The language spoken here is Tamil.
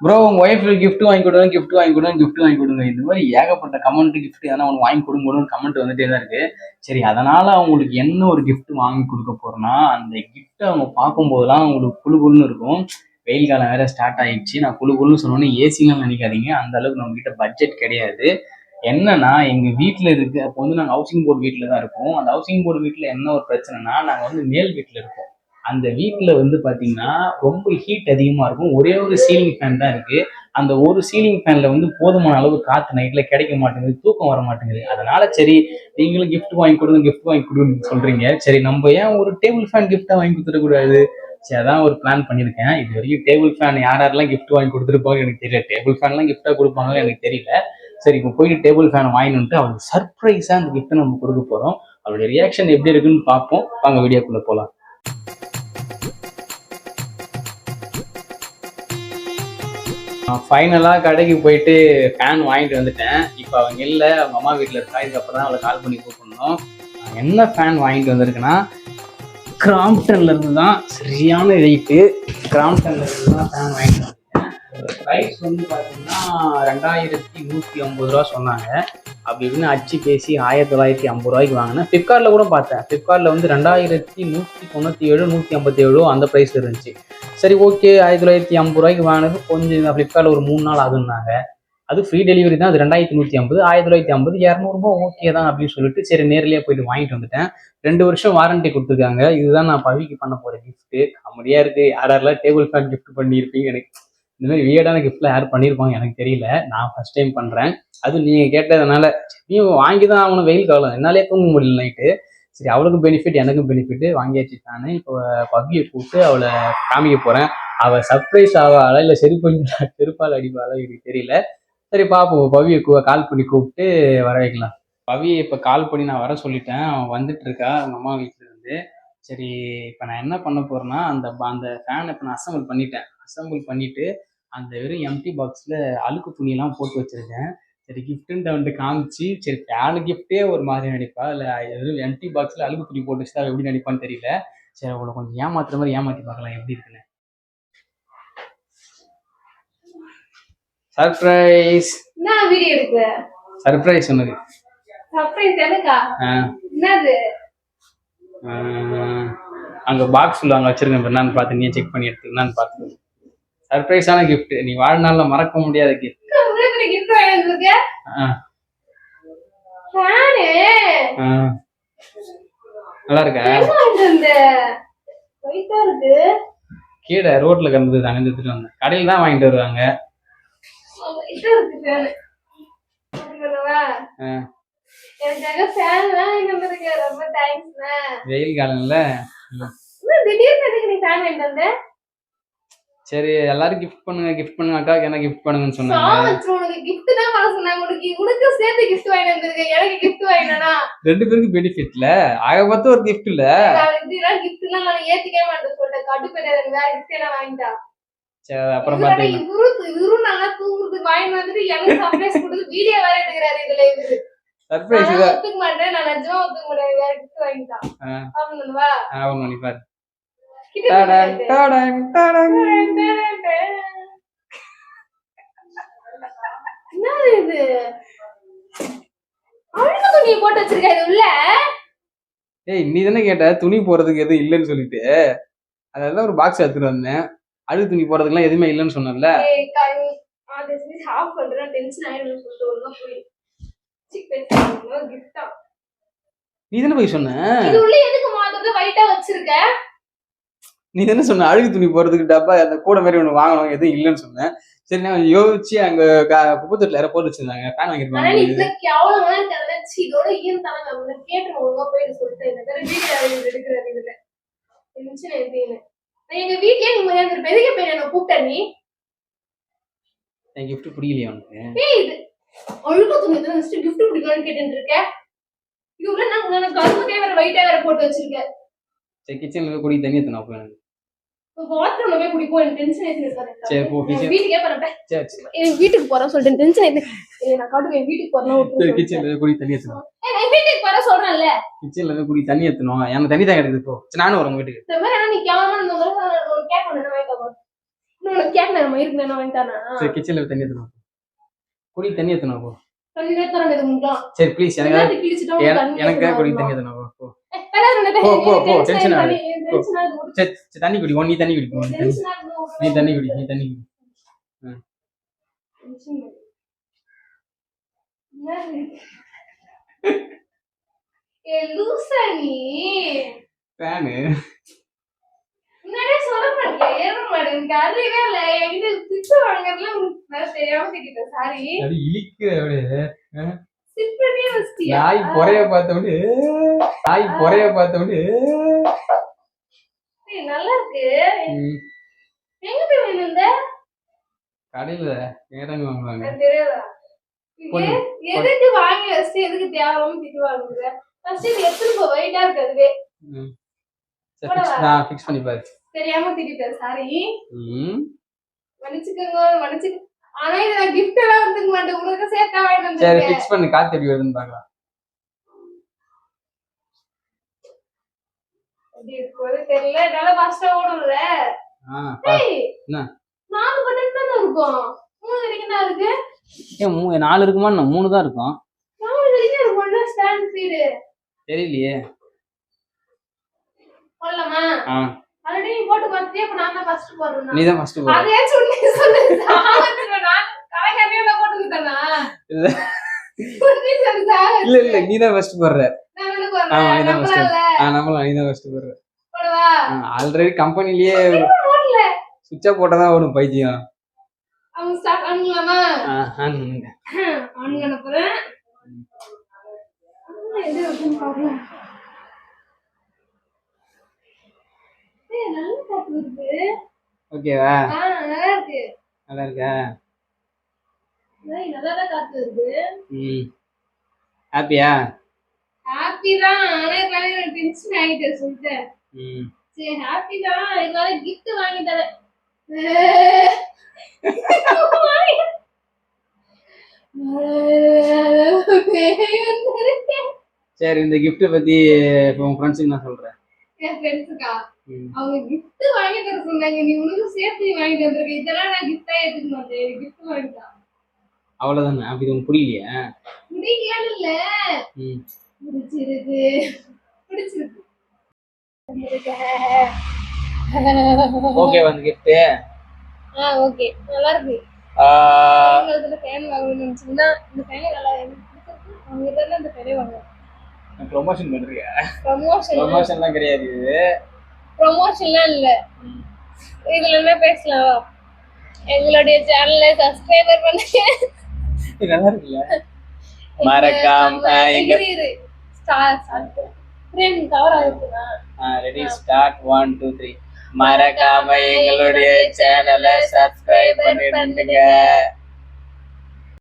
ப்ரோ உங்க ஒய்ஃபுக்கு கிஃப்ட் வாங்கி கொடுங்க, கிஃப்ட் வாங்கி கொடுங்க, கிஃப்ட் வாங்கி கொடுங்க. இந்த மாதிரி ஏகப்பட்ட கமெண்ட் கிஃப்ட் எதனா ஒன்று வாங்கி கொடுங்கன்னு கமெண்ட் வந்துட்டே தான் இருக்கு. சரி, அதனால அவங்களுக்கு என்ன ஒரு கிஃப்ட் வாங்கி கொடுக்க போறேன்னா, அந்த கிஃப்ட் அவங்க பார்க்கும்போதெல்லாம் அவங்களுக்கு குழு குழுன்னு இருக்கும். வெயில் காலம் வேற ஸ்டார்ட் ஆயிடுச்சு. நான் குழு குழுன்னு சொன்னோன்னே ஏசிலாம் நினைக்காதீங்க, அந்த அளவுக்கு நம்ம கிட்ட பட்ஜெட் கிடையாது. என்னன்னா எங்க வீட்டுல இருக்கு, அப்போ வந்து நாங்க ஹவுசிங் போர்டு வீட்டுல தான் இருக்கோம். அந்த ஹவுசிங் போர்டு வீட்டுல என்ன ஒரு பிரச்சனைனா, நாங்க வந்து மேல் வீட்டுல இருக்கோம். அந்த வீட்டுல வந்து பாத்தீங்கன்னா ரொம்ப ஹீட் அதிகமா இருக்கும். ஒரே ஒரு சீலிங் ஃபேன் தான் இருக்கு. அந்த ஒரு சீலிங் ஃபேன்ல வந்து போதுமான அளவு காத்து நைட்ல கிடைக்க மாட்டேங்குது, தூக்கம் வர மாட்டேங்குது. அதனால சரி, நீங்களும் கிஃப்ட் வாங்கி கொடுங்க, கிஃப்ட் வாங்கி கொடுன்னு சொல்றீங்க. சரி, நம்ம ஏன் ஒரு டேபிள் ஃபேன் கிஃப்டா வாங்கி கொடுத்துடக்கூடாது? சரி, அதான் ஒரு பிளான் பண்ணியிருக்கேன். இது வரைக்கும் டேபிள் ஃபேன் யாரெல்லாம் கிஃப்ட் வாங்கி கொடுத்துருப்பாங்க எனக்கு தெரியல. டேபிள் ஃபேன்லாம் கிஃப்டா கொடுப்பாங்கன்னு எனக்கு தெரியல. சரி, இப்போ போயிட்டு டேபிள் ஃபேன் வாங்கிட்டு வந்துட்டு அவளுக்கு சர்ப்ரைஸா அந்த கிஃப்ட்டை நம்ம கொடுக்க போறோம். அவளுடைய ரியாக்ஷன் எப்படி இருக்குன்னு பார்ப்போம். வாங்க வீடியோக்குள்ள போலாம். ஃபைனலாக கடைக்கு போயிட்டு ஃபேன் வாங்கிட்டு வந்துட்டேன். இப்போ அவங்க இல்லை, அவங்க அம்மா வீட்டில் இருக்கா. இதுக்கப்புறம் தான் அவளை கால் பண்ணி கூப்பிடணும். என்ன ஃபேன் வாங்கிட்டு வந்திருக்குன்னா, கிராம்ப்டன்ல இருந்து தான். சரியான வெயிட்டு. கிராம்ப்டன்ல இருந்து தான் ஃபேன் வாங்கிட்டு வந்தேன். ப்ரைஸ் வந்து பார்த்தீங்கன்னா 2150 ரூபா சொன்னாங்க. அப்படி இப்படின்னு அச்சு பேசி 1950 ரூபாய்க்கு வாங்கினேன். ஃப்ளிப்கார்ட்டில் கூட பார்த்தேன். ஃப்ளிப்கார்ட்டில் வந்து 2197 157 அந்த ப்ரைஸ் இருந்துச்சு. சரி, ஓகே, 1950 ரூபாய்க்கு வாங்கினது. கொஞ்சம் ஃப்ளிப்கார்ட்டில் ஒரு 3 நாள் ஆகுதுன்னாங்க. அது ஃப்ரீ டெலிவரி தான். அது 2150, 1950, 200 ஓகே தான் அப்படின்னு சொல்லிட்டு சரி நேர்லேயே போயிட்டு வாங்கிட்டு வந்துட்டேன். 2 வருஷம் வாரண்டி கொடுத்துருக்காங்க. இதுதான் நான் பவிக்கு பண்ண போகிற கிஃப்ட்டு. காமெடியாக இருக்குது. யாரெல்லாம் டேபிள் ஃபேன் கிஃப்ட் பண்ணியிருப்பீங்க எனக்கு. இந்த மாதிரி வியர்டான கிஃப்ட்லாம் யார் பண்ணியிருப்பாங்க எனக்கு தெரியல. நான் ஃபர்ஸ்ட் டைம் பண்ணுறேன். அதுவும் நீங்கள் கேட்டதுனால நீ வாங்கி தான் ஆகணும். வெயில் காலம், என்னாலே தூங்க முடியல நைட்டு. சரி, அவளுக்கும் பெனிஃபிட் எனக்கும் பெனிஃபிட் வாங்கியாச்சு. தானே இப்போ பவியை கூப்பிட்டு அவளை காமிக்க போகிறேன். அவள் சர்ப்ரைஸ் ஆவாளா இல்லை செருப்பால் அடிப்பாளா எனக்கு தெரியல. சரி, பார்ப்போம். பவியை கால் பண்ணி கூப்பிட்டு வர வைக்கலாம். பவியை இப்போ கால் பண்ணி நான் வர சொல்லிட்டேன். அவன் வந்துட்டு இருக்கா அவங்க அம்மா வீட்டில் இருந்து. சரி, இப்போ நான் என்ன பண்ண போறேன்னா, அந்த அந்த ஃபேனை இப்போ நான் அசம்பிள் பண்ணிட்டு அந்த வெறும் எம்டி பாக்ஸில் அழுக்கு துணியெல்லாம் போட்டு வச்சிருக்கேன். சரி, கிஃப்ட்டுன்ட்டு வந்துட்டு காமிச்சு, சரி ஃபேனு கிஃப்டே ஒரு மாதிரி நடிப்பா, இல்லை வெறும் எம்டி பாக்ஸில் அழுக்கு துணி போட்டு வச்சுட்டா எப்படி நடிப்பான்னு தெரியல. சரி, அவளை கொஞ்சம் ஏமாத்துற மாதிரி ஏமாற்றி பார்க்கலாம் எப்படி இருக்குன்னு. சர்ப்ரைஸ். என்ன வீடியோ எடுக்க? சர்ப்ரைஸ் சொன்னது. சர்ப்ரைஸ் எனக்கா? என்னது? அங்க பாக்ஸ் உள்ள அங்க வச்சிருக்கேன். என்னன்னு பார்த்து நீ செக் பண்ணி எடுத்து என்னன்னு பார்த்து. சர்ப்ரைஸான கிஃப்ட். நீ வாழ்நாள்ல மறக்க முடியாத கிஃப்ட். உங்களுக்கு கிஃப்ட் வாங்கி வந்திருக்க? ஃபேன். நல்லா இருக்கா? இந்த வெயிட்டா இருக்கு. கீழே ரோட்ல கிடந்தது தாங்க எடுத்துட்டு வந்தேன். கடையில் தான் வாங்கிட்டு வருவாங்க. வெயிட்டா இருக்கு ஃபேன். எனக்காக ஃபேன்லாம் வாங்கி வந்திருக்க. ரொம்ப தேங்க்ஸ்ண்ணா. வெயில் காலம்ல திடீர்னு எதுக்கு நீ ஃபேன் வாங்கிட்டு வந்த? சரி, எல்லாரும் கிஃப்ட் பண்ணுங்க அக்காவுக்கு என்ன கிஃப்ட் பண்ணுங்கன்னு சொன்னாங்க. உனக்கு கிஃப்ட் தான் வர சொன்னாங்க. உனக்கு சேர்த்து கிஃப்ட் வாங்கி வந்திருக்கேன். எனக்கு கிஃப்ட் வாங்கினா ரெண்டு பேருக்கு பெனிஃபிட்ல ஆக மொத்தம் ஒரு கிஃப்ட் இல்ல. இதெல்லாம் கிஃப்ட் எல்லாம் நான் ஏத்துக்கவே மாட்டேன் சொல்லிட்டேன். கடுப்பேறாது. வேற கிஃப்ட் எல்லாம் வாங்கிட்டா. சரி, அப்புறம் பாத்தீங்கன்னா இவரு நல்லா தூங்குறதுக்கு வாங்கி வந்துட்டு எனக்கு சர்ப்ரைஸ் கொடுத்து வீடியோ வேற எடுக்கிறாரு. இதுல இவரு சர்ப்ரைஸ் ஒத்துக்க மாட்டேன். நான் நிஜமா ஒத்துக்க மாட்டேன். வேற கிஃப்ட் வாங்கிட்டா. ஆமாவா? ஆமா, நீ பாரு. என்னது இது? அழுக்கு துணி போட்டு வச்சிருக்க இது உள்ள. ஏய், நீ தானே கேட்ட துணி போறதுக்கு எதுவும் இல்லைன்னு சொல்லிட்டு. அதெல்லாம் ஒரு பாக்ஸ் எடுத்துட்டு வந்தேன். அழுக்கு துணி போறதுக்குலாம் எதுவுமே இல்லைன்னு சொன்னல. நீ தானே போய் சொன்ன. நீ தானே சொன்ன அழுகு துணி போறதுக்கு டப்பா அந்த கூட மாதிரி ஒண்ணு வாங்கணும், எதுவும் இல்லைன்னு சொன்னேன். சரி, நான் யோசிச்சு அங்க குப்பத்தொட்டில யாரோ போட்டு வச்சிருந்தாங்க. ஃபேன் வாங்கிருப்பாங்க. எங்க வீட்லயே நீ வந்து பெரிய பையன் என்ன கூப்பிட்ட. நீ என் கிஃப்ட் புரியலையா உனக்கு? இது அழுக்கு துணி தான் நெக்ஸ்ட் கிஃப்ட் பிடிக்கணும்னு கேட்டுட்டு இருக்க. இது உள்ள நான் கரும்பு வேற வைட்டா வேற போட்டு வச்சிருக்கேன். சரி, கிச்சன்ல குடி தண்ணி ஊத்துனா அப்ப எனக்கு வாட்டர்ல போய் குடிப்போம். எனக்கு டென்ஷன் ஏத்திட்டாரு. சரி, போ கிச்சன். வீட்டுக்கே போறேன். சரி, எனக்கு வீட்டுக்கு போறேன் சொல்லிட்டேன். டென்ஷன் ஏத்தி நான் காட்டுக்கு வீட்டுக்கு போறேன். சரி, கிச்சன்ல குடி தண்ணி ஊத்துனா. நான் வீட்டுக்கு போறேன் சொல்றேன்ல. கிச்சன்ல குடி தண்ணி ஊத்தணும். எனக்கு தண்ணி தான் கிடைக்குது. போ. சரி, நானும் வரேன் வீட்டுக்கு. இந்த மாதிரி நீ கேவலமா இந்த மாதிரி கேட்கணும். என்ன வாய்க்கா உனக்கு கேட்கணும் மயிருக்கு நான் வாங்கிட்டானா சரி கிச்சன்ல தண்ணி ஏத்தணும் குடி தண்ணி ஏத்தணும் போ தண்ணி நேத்தரம் இது முட்டான் சரி ப்ளீஸ் எனக்கு எனக்கு குடி தண்ணி ஏத்தணும் போ போ டென்ஷன் ஆகுது சரி தண்ணி குடி நீ தண்ணி குடி நீ தண்ணி குடி லூசா நீ ஃபேனு முன்னாடியே சொல்ல மாட்டியா ஏற மாட்டேன் அறிவே இல்ல என்கிட்ட திட்டு வாங்கறதுல நான் தெரியாம திட்டேன் சாரி அது இழிக்கிற அப்படியே சிப்பனே வச்சியா நாய் பொறைய பார்த்தவனே ஏய் நல்லா இருக்கு எங்க போய் வாங்கினந்த கடையில ஏறாங்க வாங்குவாங்க தெரியாதா எதுக்கு வாங்கி வச்சு எதுக்கு தேவையில்லாம திட்டு வாங்குற ஃபர்ஸ்ட் இது எத்தனை ரூபாய் வெயிட்டா இருக்கு அதுவே நான் ஃபிக்ஸ் பண்ணி பாரு தெரியாம திட்டிட்டேன் சாரி மன்னிச்சுக்கோங்க ஆனா இது நான் கிஃப்ட் எல்லாம் வந்துக்க மாட்டேன் உங்களுக்கு சேர்த்தா வாங்கிட்டு சரி வந்திருக்கேன் ஃபிக்ஸ் பண்ணு காத்து எப்படி வருதுன்னு பார்க்கலாம் அப்படி இருக்கும்போது தெரியல என்னால ஃபாஸ்டா ஓடும்ல என்ன 4 பட்டன் தானே இருக்கும் 3 வரைக்கும் தான் இருக்கு ஏன் 4 இருக்குமா 3 தான் இருக்கும் 4 வரைக்கும் இருக்கும்ல ஸ்டாண்ட் ஸ்பீடு தெரியலையே போடலாமா ஆல்ரெடி நீ போட்டு பார்த்தியே அப்ப நான் தான் ஃபர்ஸ்ட் போடுறேன் நீ தான் ஃபர்ஸ்ட் போடு அதே சொல்லி நான் கலைஞரே போட்டுக்கிட்டேனா இல்ல புரிஞ்சு சொல்லுதா இல்ல நீ தான் ஃபர்ஸ்ட் போடுற நான் என்ன போறேன் நீ தான் ஃபர்ஸ்ட் நீ தான் ஃபர்ஸ்ட் போடுற போடுவா ஆல்ரெடி கம்பெனிலேயே போடல சுவிட்ச் ஆஃப் போட்டா தான் ஓடும் பைத்தியம் அவங்க ஸ்டார்ட் பண்ணலாமா ஆன் பண்ணுங்க ஆன் பண்ண போறேன் எது இருக்குன்னு பாக்கலாம் நல்லா காத்து வருது ஓகேவா நல்லா இருக்கு நல்லா இருக்கா நல்லா தான் காத்து வருது ஹாப்பியா ஹாப்பி தான் ஆனா நான் டென்ஷன் ஆயிட்டேன் சொல்லிட்டேன் சரி ஹாப்பி தான் இதனால கிஃப்ட் வாங்கி தரேன் சரி இந்த கிஃப்ட் பத்தி உன் ஃப்ரெண்ட்ஸுக்கு நான் சொல்றேன் என் ஃப்ரெண்ட்ஸுக்கா அவங்க கிஃப்ட் வாங்கி தர சொன்னாங்க நீ உனக்கு சேர்த்து வாங்கிட்டு வந்திருக்க இதெல்லாம் நான் கிஃப்டா ஏத்துக்க மாட்டேன் கிஃப்ட் வாங்கிட்டா அவ்வளவுதானே அப்படி உனக்கு புரியலையா முடியலன்னு இல்ல பிடிச்சிருக்கு ஓகே வந்து கிஃப்ட் ஓகே நல்லா இருக்கு இதுல ஃபேன் வாங்கணும்னு நினைச்சீங்கன்னா இந்த ஃபேன் நல்லா எனக்கு பிடிச்சிருக்கு அவங்க கிட்ட இந்த ஃபேனே வாங்குறேன் ப்ரொமோஷன் பண்றியா ப்ரமோஷன்லாம் கிடையாது இது ப்ரமோஷன்லாம் இல்ல இதுல என்ன பேசலாம் எங்களுடைய சேனலை சப்ஸ்கிரைபர் பண்ணுங்க நல்லா இருக்குல்ல மறக்காம எங்க ஃப்ரேம் கவர் ஆகுதுனா ரெடி ஸ்டார்ட் 1 2 3 மறக்காம எங்களுடைய சேனலை சப்ஸ்கிரைப் பண்ணிடுங்க